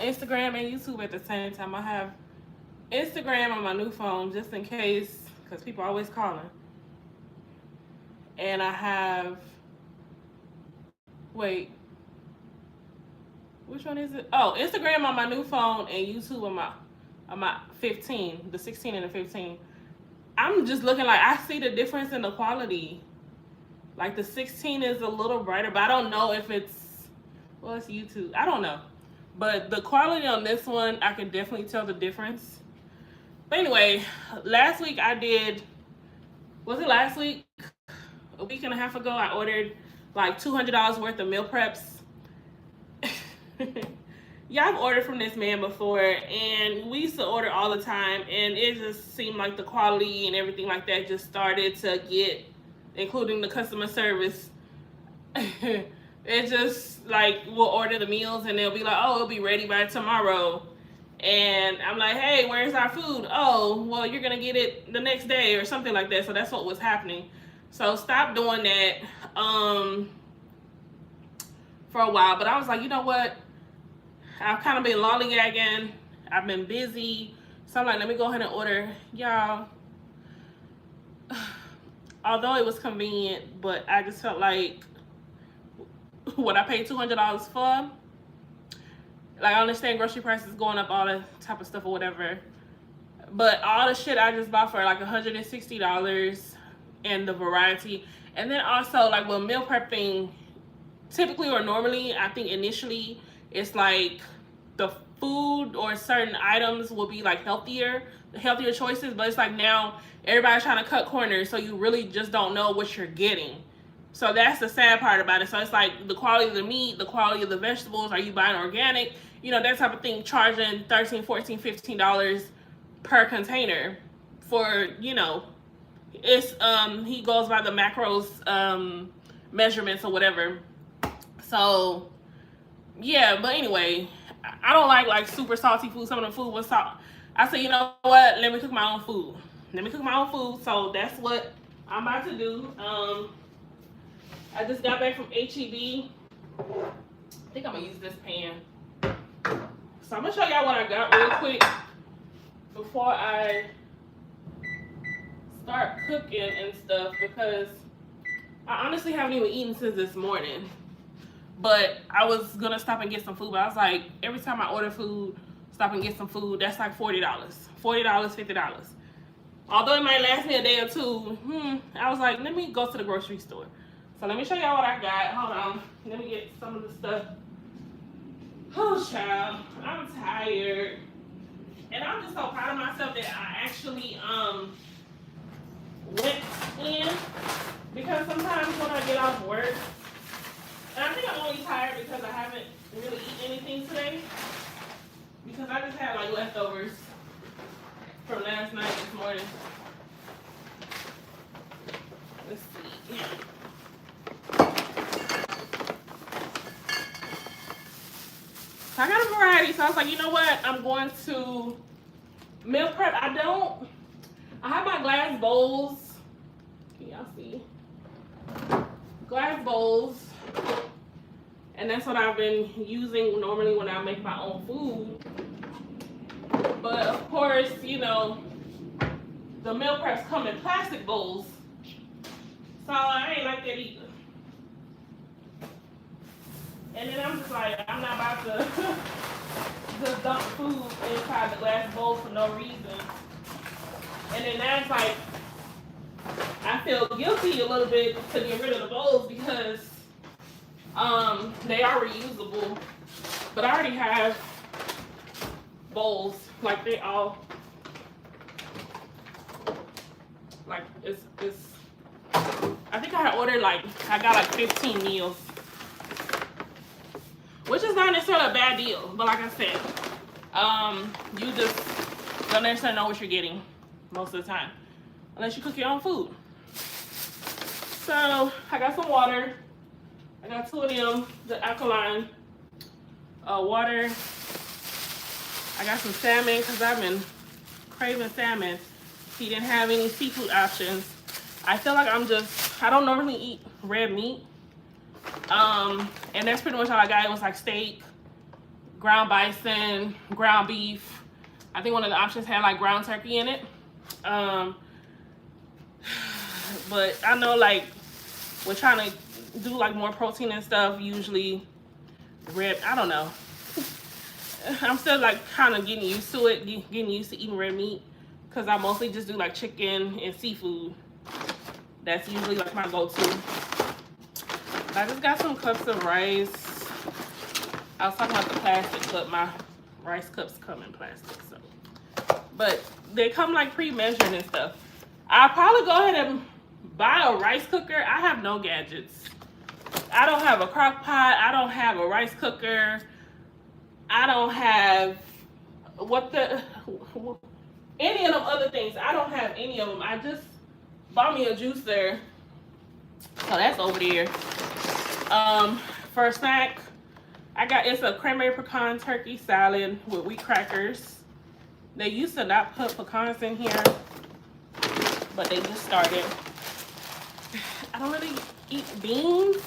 Instagram and YouTube at the same time. I have Instagram on my new phone just in case, because people are always calling. And I have, wait, which one is it? Oh, Instagram on my new phone and YouTube on my 15, the 16 and the 15. I'm just looking like I see the difference in the quality. Like the 16 is a little brighter, but I don't know if it's, well, it's YouTube. I don't know. But the quality on this one, I can definitely tell the difference. But anyway, last week I did, was it last week? A week and a half ago, I ordered like $200 worth of meal preps. Yeah, I've ordered from this man before, and we used to order all the time, and it just seemed like the quality and everything like that just started to get, including the customer service. It just like we'll order the meals and they'll be like, oh, it'll be ready by tomorrow. And I'm like, hey, where's our food? Oh, well, you're gonna get it the next day or something like that. So that's what was happening. So stop doing that for a while. But I was like, you know what? I've kind of been lollygagging. I've been busy. So I'm like, let me go ahead and order. Y'all, although it was convenient, but I just felt like what I paid $200 for. Like, I understand grocery prices going up, all that type of stuff or whatever. But all the shit I just bought for like $160 and the variety. And then also, like, with meal prepping, typically or normally, I think initially, it's like the food or certain items will be like healthier choices. But it's like now everybody's trying to cut corners, so you really just don't know what you're getting. So that's the sad part about it. So it's like the quality of the meat, the quality of the vegetables. Are you buying organic? You know, that type of thing, charging $13, $14, $15 per container for, you know, it's he goes by the macros measurements or whatever. So yeah, but anyway, I don't like super salty food. Some of the food was salt. I said, you know what? Let me cook my own food. So that's what I'm about to do. I just got back from HEB. I think I'm gonna use this pan. So I'm gonna show y'all what I got real quick before I start cooking and stuff, because I honestly haven't even eaten since this morning. But I was gonna stop and get some food, but I was like, every time I order food, stop and get some food, that's like $40. $40, $50. Although it might last me a day or two, I was like, let me go to the grocery store. So let me show y'all what I got. Hold on. Let me get some of the stuff. Oh, child. I'm tired. And I'm just so proud of myself that I actually went in. Because sometimes when I get off work, and I think I'm only tired because I haven't really eaten anything today. Because I just had like leftovers from last night, this morning. Let's see. So I got a variety. So I was like, you know what? I'm going to meal prep. I have my glass bowls. Can y'all see? Glass bowls. And that's what I've been using normally when I make my own food. But of course, you know, the meal preps come in plastic bowls. So I ain't like that either. And then I'm just like, I'm not about to just dump food inside the glass bowl for no reason. And then that's like, I feel guilty a little bit to get rid of the bowls because they are reusable. But I already have bowls, like they all, like it's I think I had ordered like, I got like 15 meals. Which is not necessarily a bad deal, but like I said, you just don't necessarily know what you're getting most of the time, unless you cook your own food. So I got some water. I got 2 of them, the alkaline water. I got some salmon because I've been craving salmon. He didn't have any seafood options. I feel like I don't normally eat red meat. And that's pretty much all I got. It was like steak, ground bison, ground beef. I think one of the options had like ground turkey in it. But I know like we're trying to do like more protein and stuff. Usually red, I don't know. I'm still like kind of getting used to it, getting used to eating red meat, because I mostly just do like chicken and seafood. That's usually like my go-to. I just got some cups of rice. I was talking about the plastic, but my rice cups come in plastic, so. But they come like pre-measured and stuff. I'll probably go ahead and buy a rice cooker. I have no gadgets. I don't have a crock pot. I don't have a rice cooker. I don't have any of them other things. I don't have any of them. I just bought me a juicer. So that's over there. For a snack, it's a cranberry pecan turkey salad with wheat crackers. They used to not put pecans in here, but they just started. I don't really eat beans,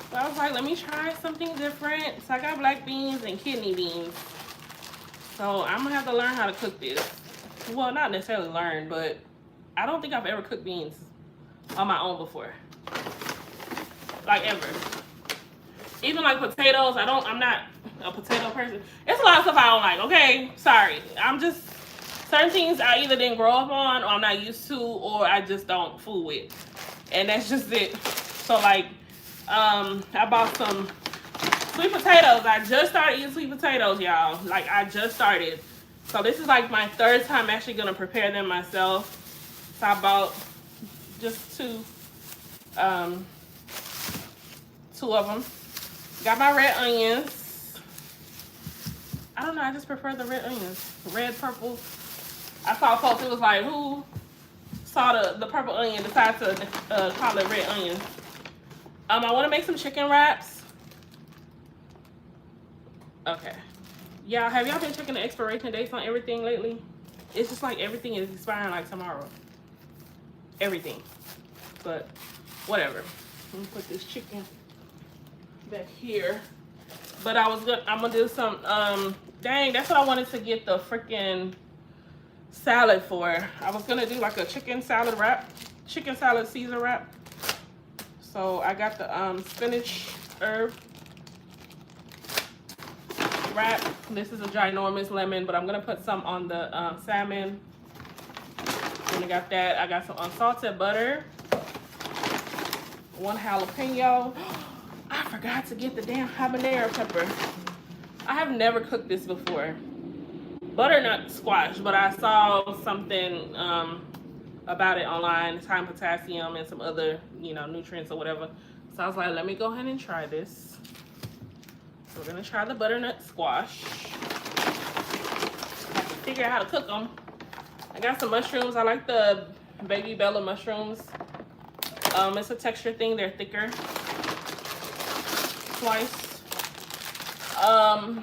so I was like, let me try something different. So I got black beans and kidney beans. So I'm gonna have to learn how to cook this. Well, not necessarily learn, but I don't think I've ever cooked beans on my own before. Like ever. Even like potatoes, I'm not a potato person. It's a lot of stuff I don't like, okay? Sorry. Certain things I either didn't grow up on, or I'm not used to, or I just don't fool with. And that's just it. So like, I bought some sweet potatoes. I just started eating sweet potatoes, y'all. Like, I just started. So this is like my third time actually gonna prepare them myself. So I bought just two of them. Got my red onions. I don't know, I just prefer the red onions. Red, purple. I saw folks, it was like, who saw the purple onion, decided to call it red onion. I want to make some chicken wraps. Okay. Y'all, have y'all been checking the expiration dates on everything lately? It's just like everything is expiring like tomorrow. Everything. But whatever. Let me put this chicken back here. But I'm gonna do some dang, that's what I wanted to get the freaking salad for. I was gonna do like a chicken salad Caesar wrap. So I got the spinach herb wrap. This is a ginormous lemon, but I'm gonna put some on the salmon. And I got that. I got some unsalted butter, 1 jalapeno. I forgot to get the damn habanero pepper. I have never cooked this before. Butternut squash, but I saw something about it online. It's high in potassium and some other, nutrients or whatever. So I was like, let me go ahead and try this. So we're gonna try the butternut squash. I have to figure out how to cook them. I got some mushrooms. I like the baby Bella mushrooms. It's a texture thing. They're thicker. Slice. I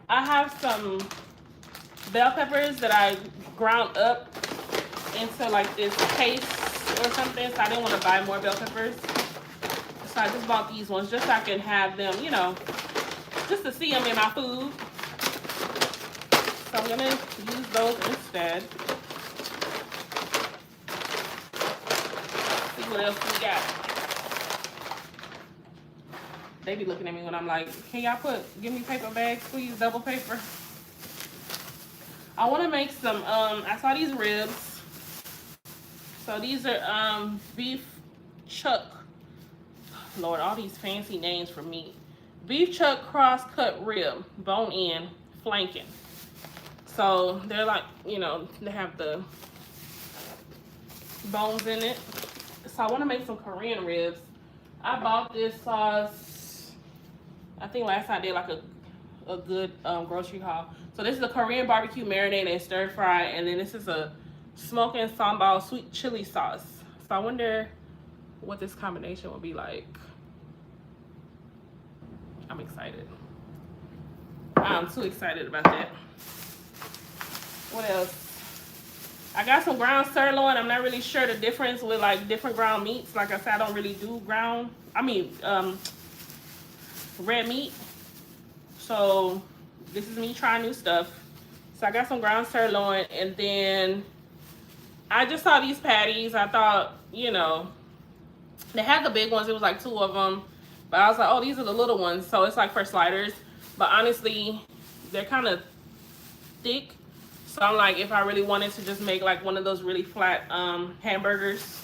have some bell peppers that I ground up into like this paste or something, so I didn't want to buy more bell peppers. So I just bought these ones just so I can have them, just to see them in my food. So I'm gonna use those instead. See what else we got. They be looking at me when I'm like, can y'all give me paper bags, please, double paper. I want to make some, I saw these ribs. So these are beef chuck. Lord, all these fancy names for meat. Beef chuck cross-cut rib, bone-in, flanking. So they're like, they have the bones in it. So I want to make some Korean ribs. I bought this sauce, I think last time I did like a good grocery haul. So this is a Korean barbecue marinade and stir fry, and then this is a smoking sambal sweet chili sauce. So I wonder what this combination will be like. I'm excited. I'm too excited about that. What else? I got some ground sirloin. I'm not really sure the difference with like different ground meats. Like I said, I don't really do red meat. So this is me trying new stuff. So I got some ground sirloin, and then I just saw these patties. I thought, you know, they had the big ones. It was like 2 of them. But I was like, oh, these are the little ones. So it's like for sliders. But honestly, they're kind of thick. So I'm like, if I really wanted to just make like one of those really flat hamburgers,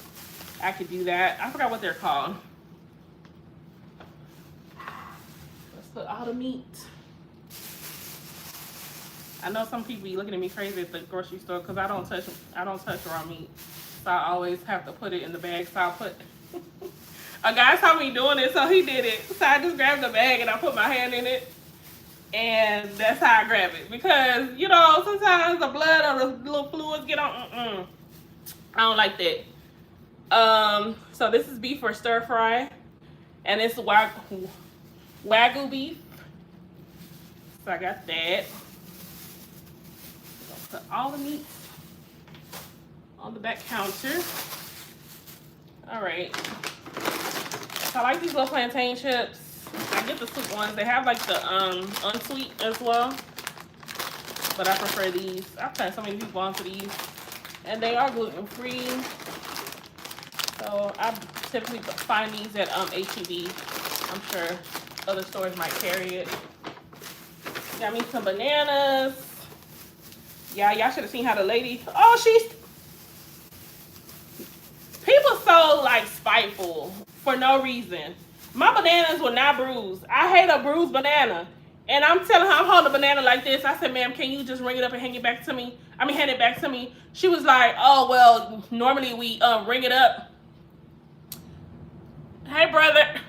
I could do that. I forgot what they're called. Let's put all the meat. I know some people be looking at me crazy at the grocery store because I don't touch raw meat. So I always have to put it in the bag. So I'll put a guy saw me doing it, so he did it. So I just grabbed the bag and I put my hand in it. And that's how I grab it. Because, you know, sometimes the blood or the little fluids get on. I don't like that. So this is beef for stir fry. And it's Wagyu beef. So I got that. Put all the meat on the back counter. All right. So I like these little plantain chips. I get the sweet ones. They have like the unsweet as well. But I prefer these. I've had so many people onto these. And they are gluten free. So I typically find these at HEB. I'm sure other stores might carry it. Got me some bananas. Yeah, y'all should have seen how the lady, people so like spiteful for no reason. My bananas were not bruised. I hate a bruised banana. And I'm telling her, I'm holding a banana like this. I said, ma'am, can you just ring it up and hand it back to me? Hand it back to me. She was like, oh, well, normally we ring it up. Hey, brother.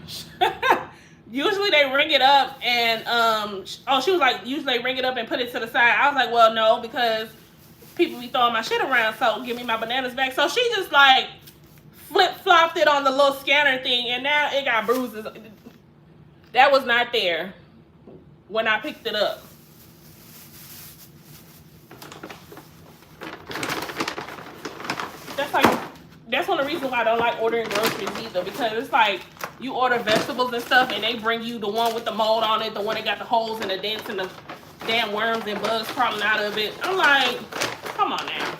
Usually they ring it up and, she was like, usually they ring it up and put it to the side. I was like, well, no, because people be throwing my shit around, so give me my bananas back. So she just like flip-flopped it on the little scanner thing, and now it got bruises. That was not there when I picked it up. That's one of the reasons why I don't like ordering groceries either, because it's like you order vegetables and stuff and they bring you the one with the mold on it, the one that got the holes and the dents and the damn worms and bugs crawling out of it. I'm like, come on now.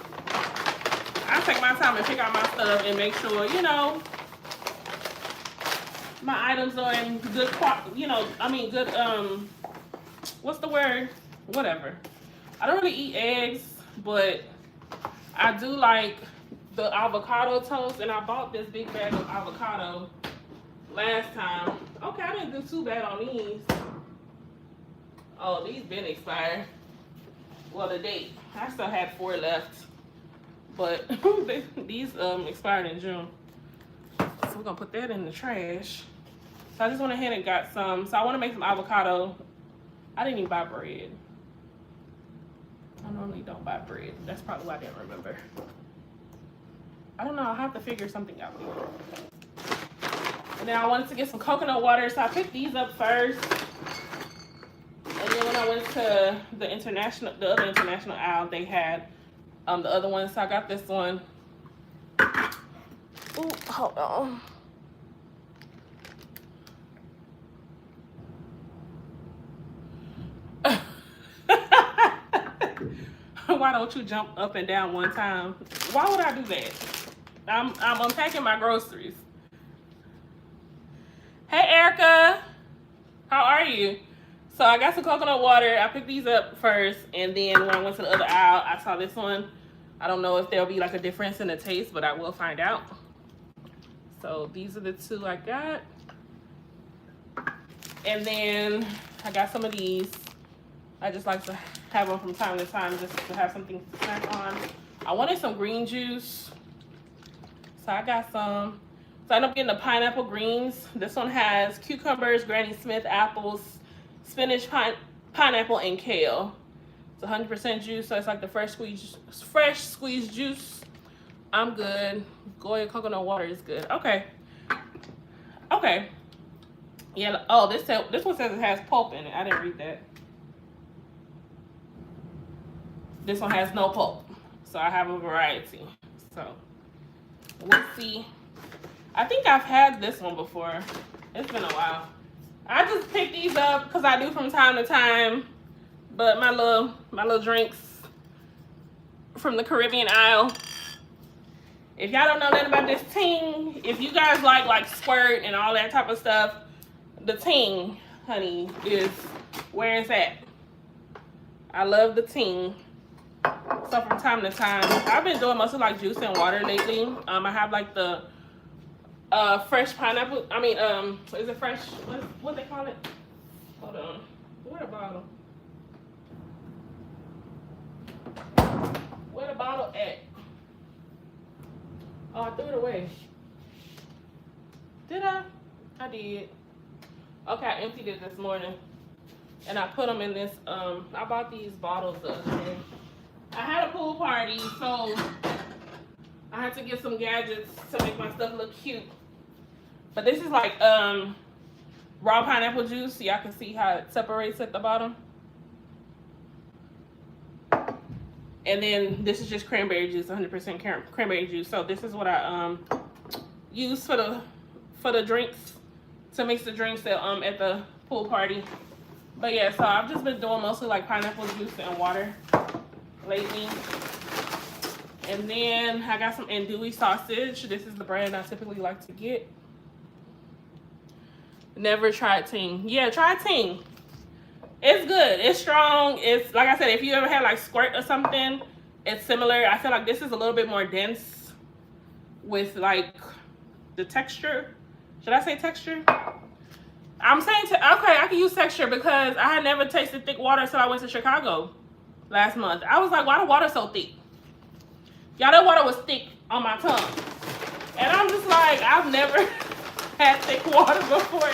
I take my time and pick out my stuff and make sure, you know, my items are in good quality, good, what's the word? Whatever. I don't really eat eggs, but I do like the avocado toast, and I bought this big bag of avocado last time. Okay, I didn't do too bad on these. Oh, these been expired. Well, the date. I still had 4 left, but these expired in June. So we're gonna put that in the trash. So I just went ahead and got some. So I want to make some avocado. I didn't even buy bread. I normally don't buy bread. That's probably why I didn't remember. I don't know. I'll have to figure something out here. And then I wanted to get some coconut water, so I picked these up first. And then when I went to the other international aisle, they had the other one. So I got this one. Ooh, hold on. Why don't you jump up and down one time? Why would I do that? I'm unpacking my groceries. Hey, Erica. How are you? So I got some coconut water. I picked these up first, and then when I went to the other aisle, I saw this one. I don't know if there'll be like a difference in the taste, but I will find out. So these are the 2 I got. And then I got some of these. I just like to have them from time to time just to have something to snack on. I wanted some green juice. So I got some. So I ended up getting the pineapple greens. This one has cucumbers, Granny Smith apples, spinach, pineapple, and kale. It's 100% juice, so it's like the fresh squeezed juice. I'm good. Goya coconut water is good. Okay. Yeah. Oh, this one says it has pulp in it. I didn't read that. This one has no pulp, so I have a variety. So we'll see. I think I've had this one before. It's been a while. I just pick these up because I do from time to time. But my little drinks from the Caribbean Isle. If y'all don't know nothing about this ting, if you guys like squirt and all that type of stuff, the ting, honey, is where it's at. I love the ting. So from time to time, I've been doing mostly like juice and water lately. I have like the fresh pineapple. I mean, is it fresh? What they call it? Hold on. Where the bottle? Where the bottle at? Oh, I threw it away. Did I? I did. Okay, I emptied it this morning. And I put them in this, I bought these bottles the other day. I had a pool party, so I had to get some gadgets to make my stuff look cute. But this is like raw pineapple juice. So y'all can see how it separates at the bottom. And then this is just cranberry juice, 100% cranberry juice. So this is what I use for the drinks, to mix the drinks at the pool party. But yeah, so I've just been doing mostly like pineapple juice and water lately. And then I got some andouille sausage. This is the brand I typically like to get. Never tried ting. Yeah, try ting. It's good. It's strong. It's like I said, if you ever had like squirt or something, it's similar. I feel like this is a little bit more dense with like the texture. Should I say texture? I'm saying, okay, I can use texture because I had never tasted thick water until I went to Chicago last month. I was like, why the water so thick? Y'all, that water was thick on my tongue. And I'm just like, I've never had thick water before.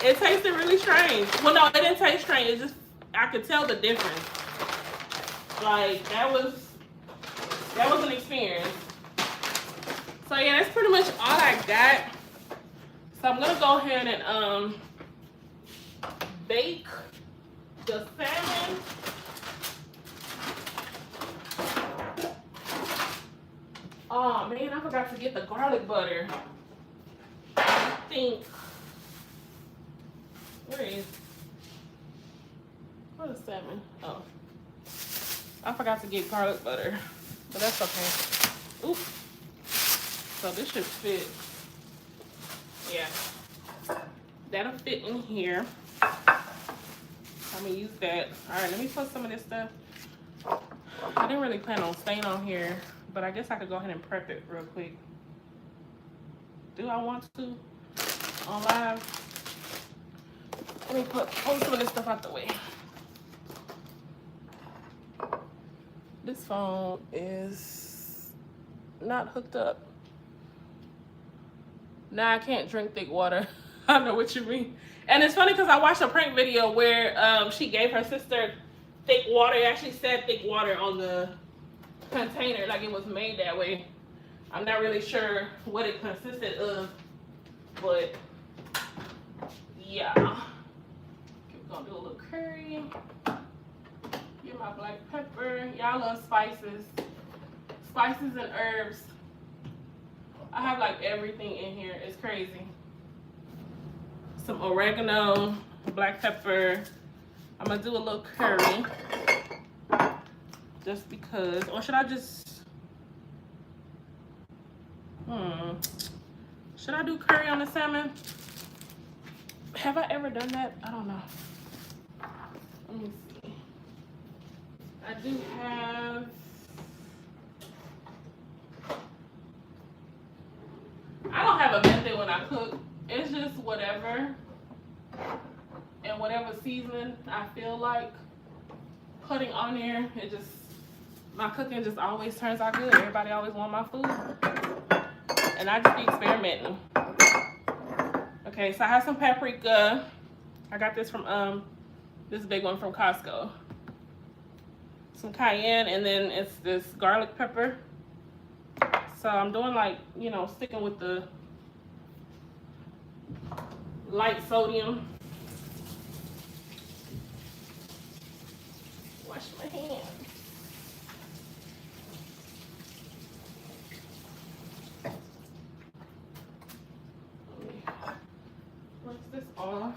It tasted really strange. Well, no, it didn't taste strange. It just, I could tell the difference. Like, that was an experience. So yeah, that's pretty much all I got. So I'm gonna go ahead and bake the salmon. Oh man, I forgot to get the garlic butter. I think, where is salmon? Oh, I forgot to get garlic butter, but that's okay. Oops. So this should fit. Yeah, that'll fit in here. I'm gonna use that. All right, let me put some of this stuff. I didn't really plan on staying on here, but I guess I could go ahead and prep it real quick. Do I want to on live? Let me pull some of this stuff out the way. This phone is not hooked up. Now I can't drink thick water. I know what you mean. And it's funny because I watched a prank video where she gave her sister thick water. It actually said thick water on the container, like it was made that way. I'm not really sure what it consisted of, but yeah. We're gonna do a little curry. Get my black pepper. Y'all love spices. Spices and herbs. I have like everything in here. It's crazy. Some oregano, black pepper. I'm gonna do a little curry. Just because. Or should I just... Should I do curry on the salmon? Have I ever done that? I don't know. Let me see. I do have... I don't have a method when I cook. It's just whatever. And whatever seasoning I feel like putting on there. It just... My cooking just always turns out good. Everybody always wants my food. And I just be experimenting. Okay, so I have some paprika. I got this from this big one from Costco. Some cayenne, and then it's this garlic pepper. So I'm doing like, you know, sticking with the light sodium. Wash my hands. Rinse this off.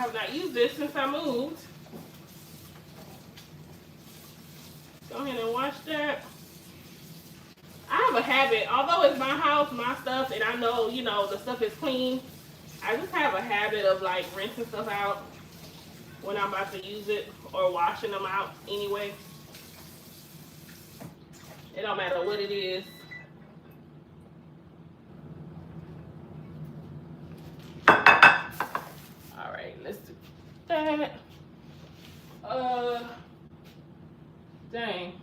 have not used this since I moved. Go ahead and wash that. I have a habit, although it's my house, my stuff, and I know, you know, the stuff is clean, I just have a habit of like rinsing stuff out when I'm about to use it or washing them out anyway. It don't matter what it is. All right, let's do that. Dang.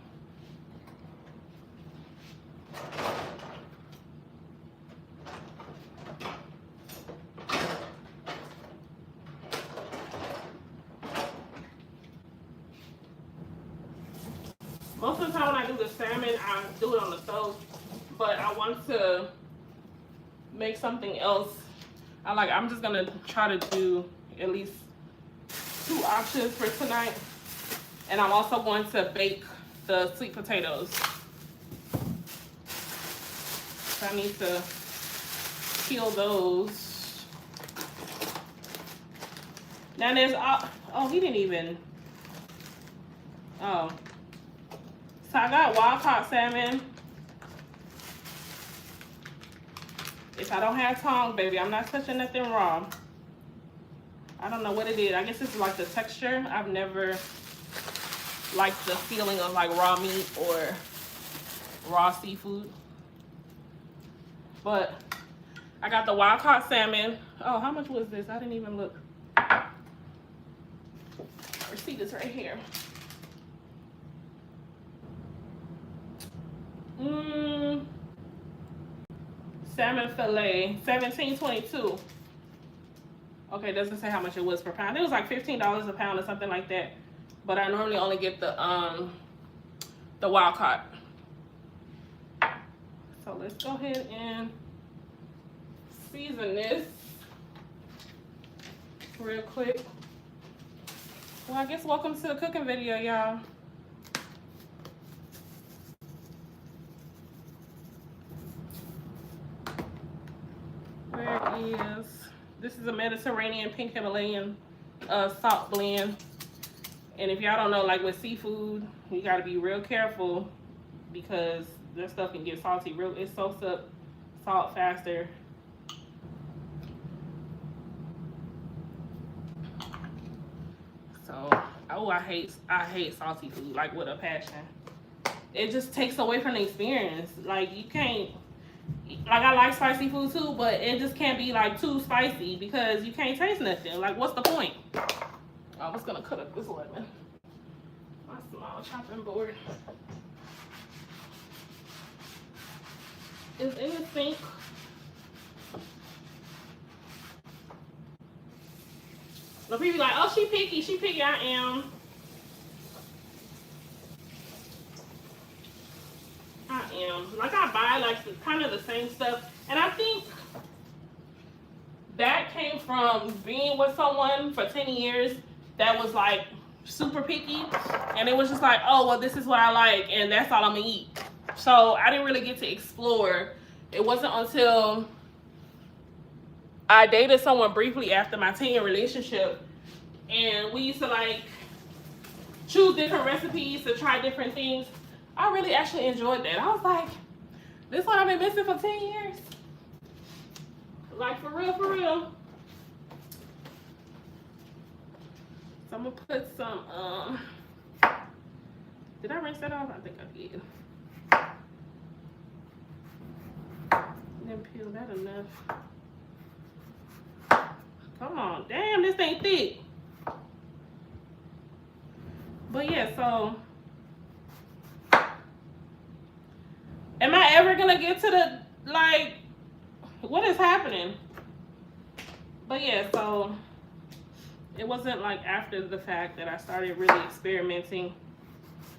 Most of the time when I do the salmon, I do it on the stove, but I want to make something else. I'm just gonna try to do at least 2 options for tonight. And I'm also going to bake the sweet potatoes. So I need to peel those. Now there's, oh, he didn't even, oh. So I got wild caught salmon. If I don't have tongue, baby, I'm not touching nothing raw. I don't know what it is. I guess it's like the texture. I've never liked the feeling of like raw meat or raw seafood. But I got the wild caught salmon. Oh, how much was this? I didn't even look. Receipt is right here. Salmon fillet, $17.22. Okay, it doesn't say how much it was per pound. It was like $15 a pound or something like that. But I normally only get the wild caught. So let's go ahead and season this real quick. Well, I guess welcome to the cooking video, y'all. Where is, this is a Mediterranean pink Himalayan salt blend. And if y'all don't know, like with seafood, you gotta be real careful because their stuff can get salty. It soaks up salt faster. So, oh, I hate salty food, like with a passion. It just takes away from the experience. Like you can't, like I like spicy food too, but it just can't be like too spicy because you can't taste nothing. Like what's the point? I was gonna cut up this lemon. My small chopping board is in the sink. The people like, oh, she picky, she picky. I am. Like I buy like kind of the same stuff, and I think that came from being with someone for 10 years that was like super picky, and it was just like, oh well, this is what I like and that's all I'm gonna eat. So I didn't really get to explore. It wasn't until I dated someone briefly after my 10-year relationship, and we used to like choose different recipes to try different things. I really actually enjoyed that. I was like, this is what I've been missing for 10 years. Like for real, for real. So I'm gonna put some, did I rinse that off? I think I did. Didn't peel that enough. Come on, damn, this ain't thick. But yeah, so am I ever gonna get to the, like, what is happening? But yeah, so it wasn't like after the fact that I started really experimenting.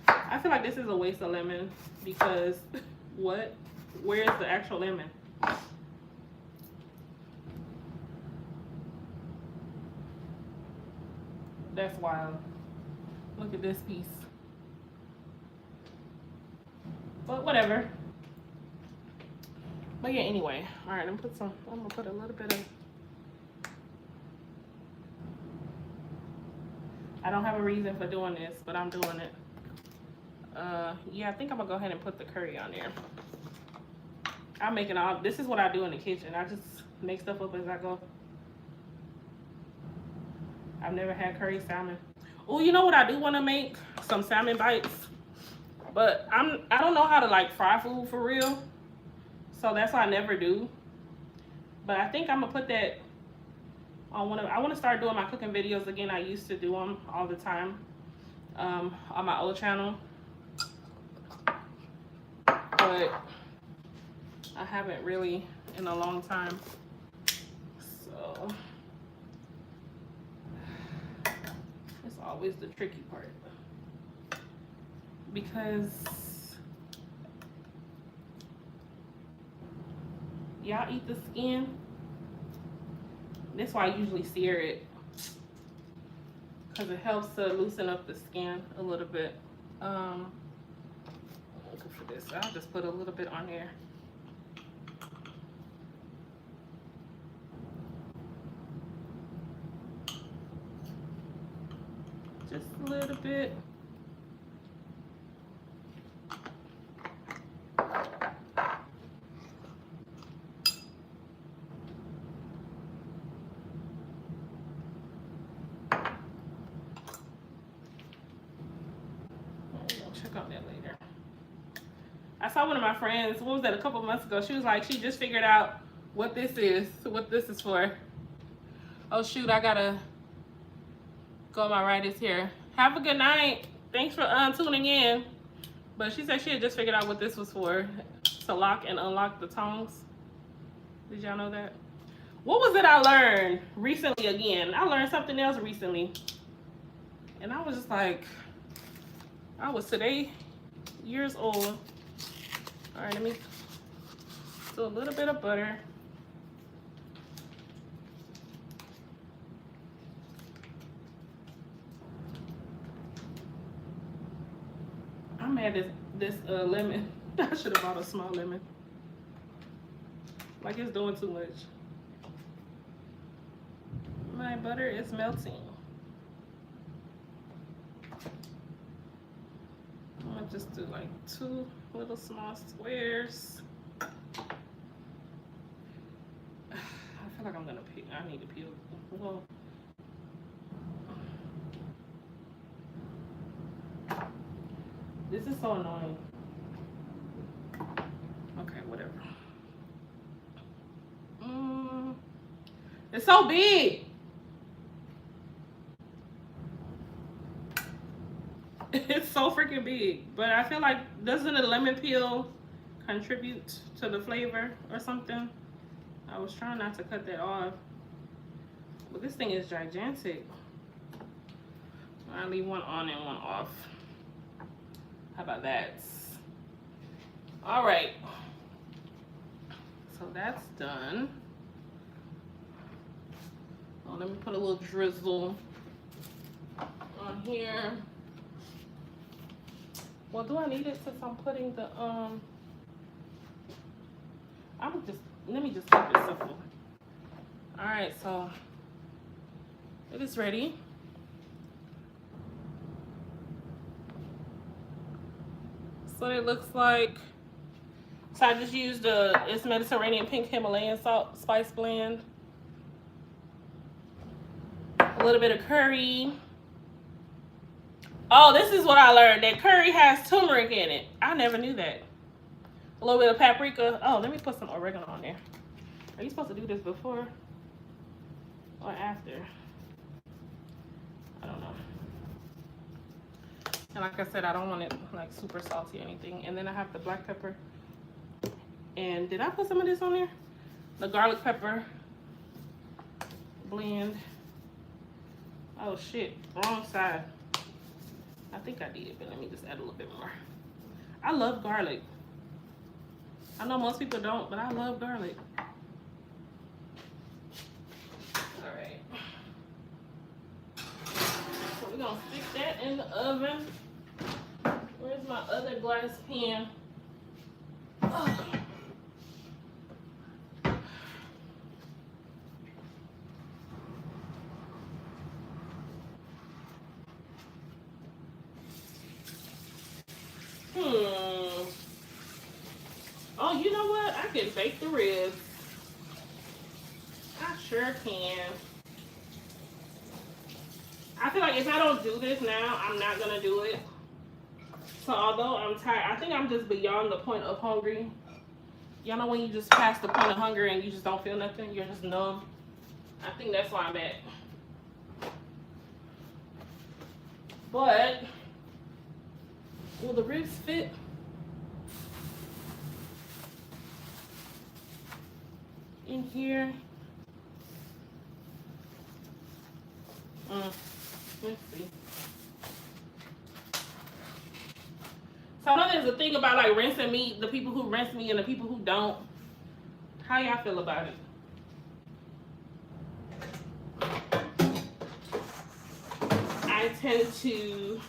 I feel like this is a waste of lemon because what? Where's the actual lemon? That's wild. Look at this piece. But whatever. But yeah, anyway. All right, I'm gonna put a little bit of I don't have a reason for doing this, but I'm doing it. Yeah, I think I'm gonna go ahead and put the curry on there. I'm making all, this is what I do in the kitchen. I just make stuff up as I go. I've never had curry salmon. Oh, you know what I do want to make? Some salmon bites. But I don't know how to like fry food for real. So that's why I never do. But I think I'm gonna put that on one of, I want to start doing my cooking videos again. I used to do them all the time on my old channel. But I haven't really in a long time. So it's always the tricky part. Because y'all eat the skin. That's why I usually sear it, because it helps to loosen up the skin a little bit. I'm looking for this. I'll just put a little bit on there. Just a little bit. Check on that later. I saw one of my friends, what was that, a couple months ago? She was like, she just figured out what this is for. Oh shoot, I gotta go. My ride is here. Have a good night. Thanks for tuning in. But she said she had just figured out what this was for, to lock and unlock the tongs. Did y'all know that? What was it I learned recently again? I learned something else recently. And I was just like, I was today years old. All right, let me do a little bit of butter. I'm mad at this lemon. I should have bought a small lemon. Like it's doing too much. My butter is melting. I'm gonna just do like 2 little small squares. I feel like I'm gonna peel. I need to peel. Well, this is so annoying. Okay, whatever. It's so big. It's so freaking big. But I feel like, doesn't the lemon peel contribute to the flavor or something? I was trying not to cut that off. But this thing is gigantic. I leave one on and one off. How about that? All right. So that's done. Oh, let me put a little drizzle on here. Well, do I need it since I'm putting the let me just keep it simple. All right, so it is ready. So it looks like, so I just used it's Mediterranean pink Himalayan salt spice blend. A little bit of curry. Oh, this is what I learned, that curry has turmeric in it. I never knew that. A little bit of paprika. Oh, let me put some oregano on there. Are you supposed to do this before or after? I don't know. And like I said, I don't want it like super salty or anything. And then I have the black pepper. And did I put some of this on there? The garlic pepper blend. Oh shit, wrong side. I think I did, but let me just add a little bit more. I love garlic. I know most people don't, but I love garlic. All right. So we're gonna stick that in the oven. Where's my other glass pan? Oh. Oh, you know what? I can bake the ribs. I sure can. I feel like if I don't do this now, I'm not gonna do it. So although I'm tired, I think I'm just beyond the point of hungry. Y'all know when you just pass the point of hunger and you just don't feel nothing? You're just numb. I think that's why I'm at. But will the ribs fit? In here? Let's see. So I know there's a thing about like rinsing meat, the people who rinse meat and the people who don't. How y'all feel about it? I tend to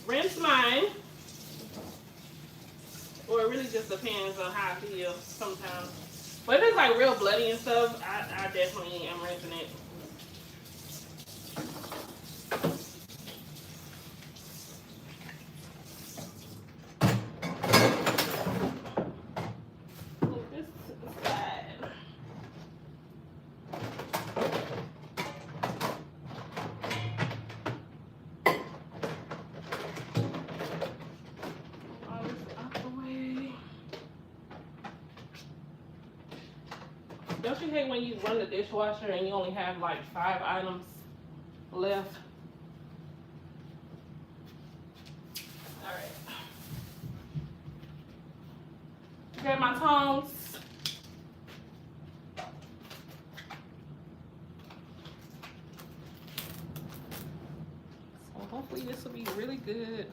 rinse mine, or it really just depends on how I feel sometimes. But if it's like real bloody and stuff, I definitely am rinsing it. Put this to the side. All this out the way. Don't you hate when you run the dishwasher and you only have like 5 items left? Alright. Grab my tongs. So hopefully this will be really good.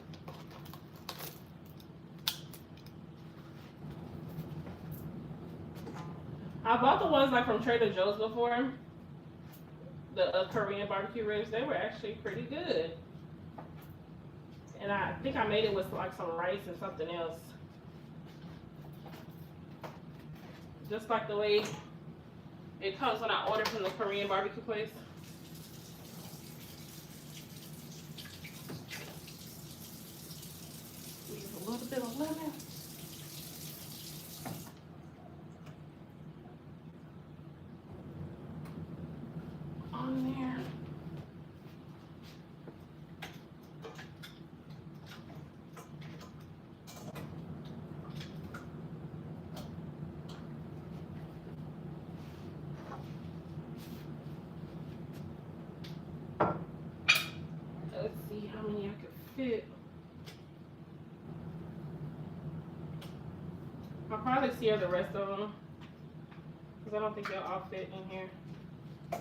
I bought the ones like from Trader Joe's before. The Korean barbecue ribs, they were actually pretty good. And I think I made it with like some rice and something else. Just like the way it comes when I order from the Korean barbecue place. Use a little bit of lemon. On there. Let's see how many I could fit. I'll probably sear the rest of them because I don't think they'll all fit in here. Yeah,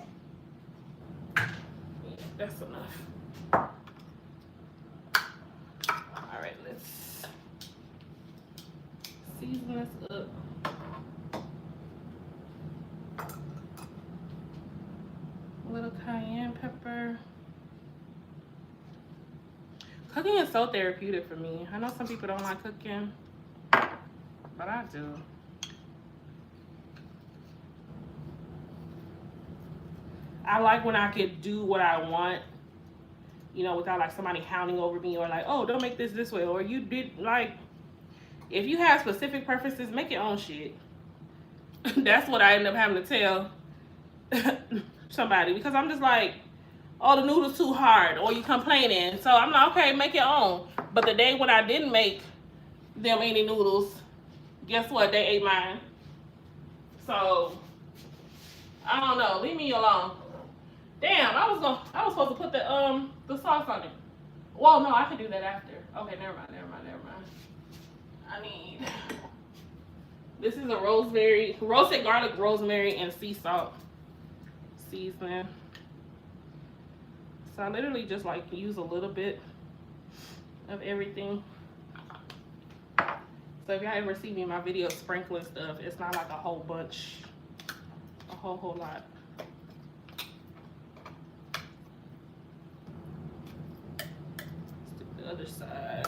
that's enough. All right, let's season this up. A little cayenne pepper. Cooking is so therapeutic for me. I know some people don't like cooking, but I do. I like when I can do what I want, you know, without like somebody hounding over me or like, oh, don't make this way, or you did like, if you have specific preferences, make your own shit. That's what I end up having to tell somebody, because I'm just like, oh, the noodles too hard, or you complaining. So I'm like, okay, make your own. But the day when I didn't make them any noodles, guess what? They ate mine. So I don't know. Leave me alone. Damn, I was supposed to put the sauce on it. Well, no, I can do that after. Okay, never mind. I need. This is a roasted garlic, rosemary, and sea salt seasoning. So I literally just like use a little bit of everything. So if y'all ever see me in my videos sprinkling stuff, it's not like a whole bunch, a whole lot. Let's do the other side.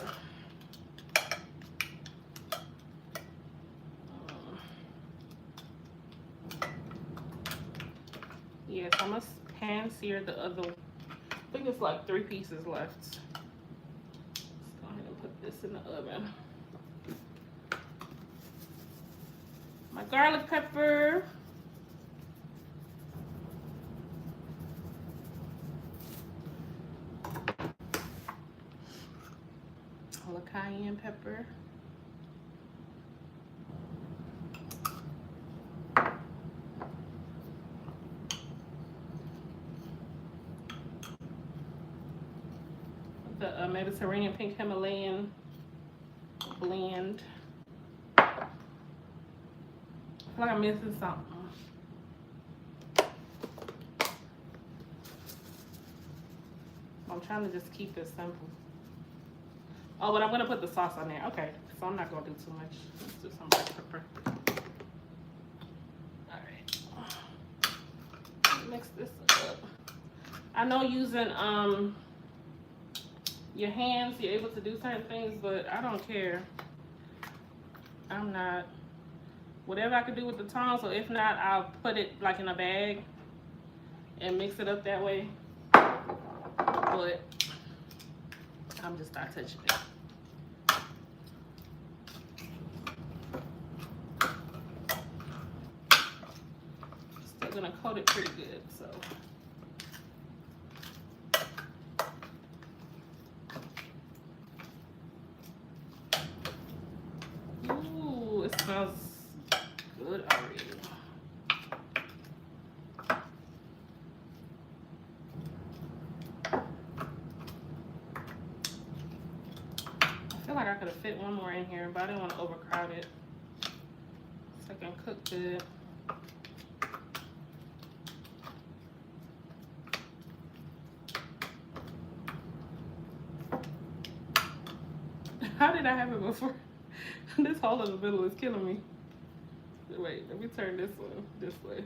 Yes, I'm gonna pan sear the other. I think it's like 3 pieces left. this in the oven. My garlic pepper. A little cayenne pepper. The Mediterranean pink Himalayan blend. I feel like I'm missing something. I'm trying to just keep it simple. Oh, but I'm gonna put the sauce on there. Okay, so I'm not gonna do too much. Let's do some black pepper. All right. Mix this up. I know using your hands, you're able to do certain things, but I don't care. I'm not. Whatever I can do with the tongs, or if not, I'll put it like in a bag and mix it up that way. But I'm just not touching it. Still gonna coat it pretty good, so. Ooh, it smells good already. I feel like I could have fit one more in here, but I didn't want to overcrowd it. So I can cook good. How did I have it before? This hole in the middle is killing me. Wait, let me turn this one this way.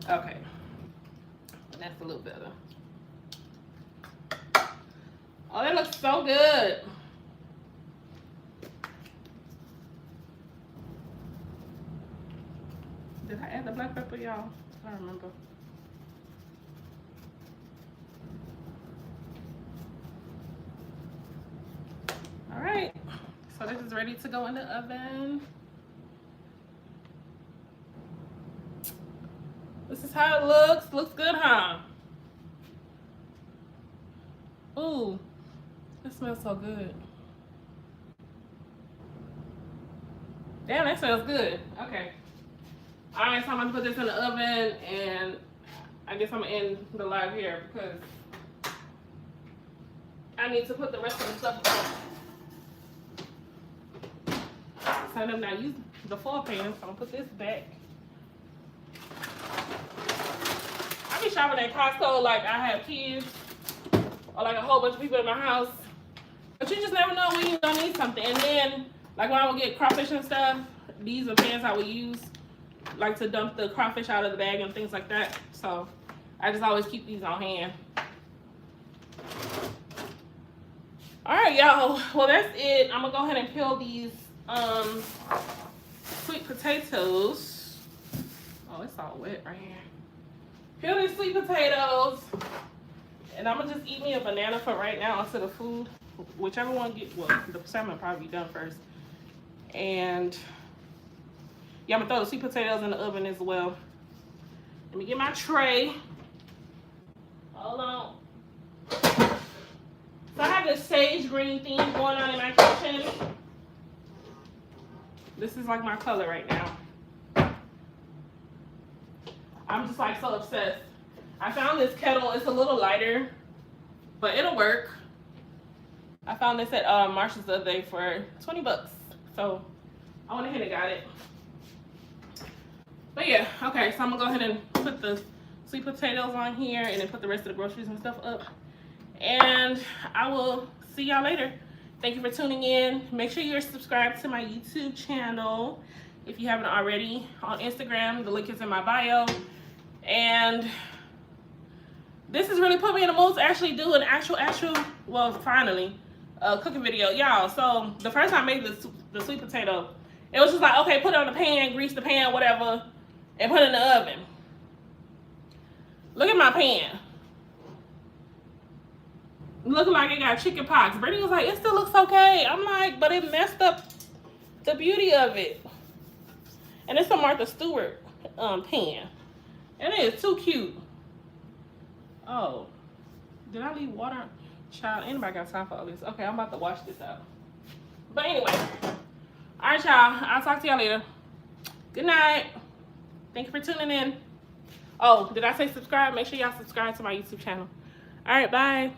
Okay, that's a little better. Oh, that looks so good. Did I add the black pepper, y'all? I don't remember. All right, so this is ready to go in the oven. This is how it looks. Looks good, huh? Ooh, that smells so good. Damn, that smells good. Okay. All right, so I'm gonna put this in the oven, and I guess I'm gonna end the live here because I need to put the rest of the stuff on. So I'm not using the foil pan, so I'm gonna put this back. I be shopping at Costco like I have kids or like a whole bunch of people in my house. But you just never know when you're gonna need something. And then, like when I would get crawfish and stuff, these are pans I would use like to dump the crawfish out of the bag and things like that. So I just always keep these on hand. All right, y'all. Well, that's it. I'm gonna go ahead and peel these sweet potatoes. Oh, it's all wet right here. Peel these sweet potatoes, and I'm gonna just eat me a banana for right now instead of food, whichever one get. Well, the salmon will probably be done first, and yeah, I'm gonna throw the sweet potatoes in the oven as well. Let me get my tray. Hold on. So I have this sage green theme going on in my kitchen. This is like my color right now. I'm just like so obsessed. I found this kettle. It's a little lighter, but it'll work. I found this at Marshall's the other day for 20 bucks. So I went ahead and got it. But yeah, okay, so I'm gonna go ahead and put the sweet potatoes on here and then put the rest of the groceries and stuff up. And I will see y'all later. Thank you for tuning in. Make sure you're subscribed to my YouTube channel if you haven't already. On Instagram, the link is in my bio. And this has really put me in the mood to actually do an actual, well, finally, cooking video. Y'all, so the first time I made the sweet potato, it was just like, okay, put it on the pan, grease the pan, whatever, and put it in the oven. Look at my pan. looking like it got chicken pox. Brittany was like, it still looks okay. I'm like, but it messed up the beauty of it. And it's a Martha Stewart pan. And it is too cute. Oh, did I leave water? Child, anybody got time for all this? Okay, I'm about to wash this out. But anyway, all right, y'all. I'll talk to y'all later. Good night. Thank you for tuning in. Oh, did I say subscribe? Make sure y'all subscribe to my YouTube channel. All right, bye.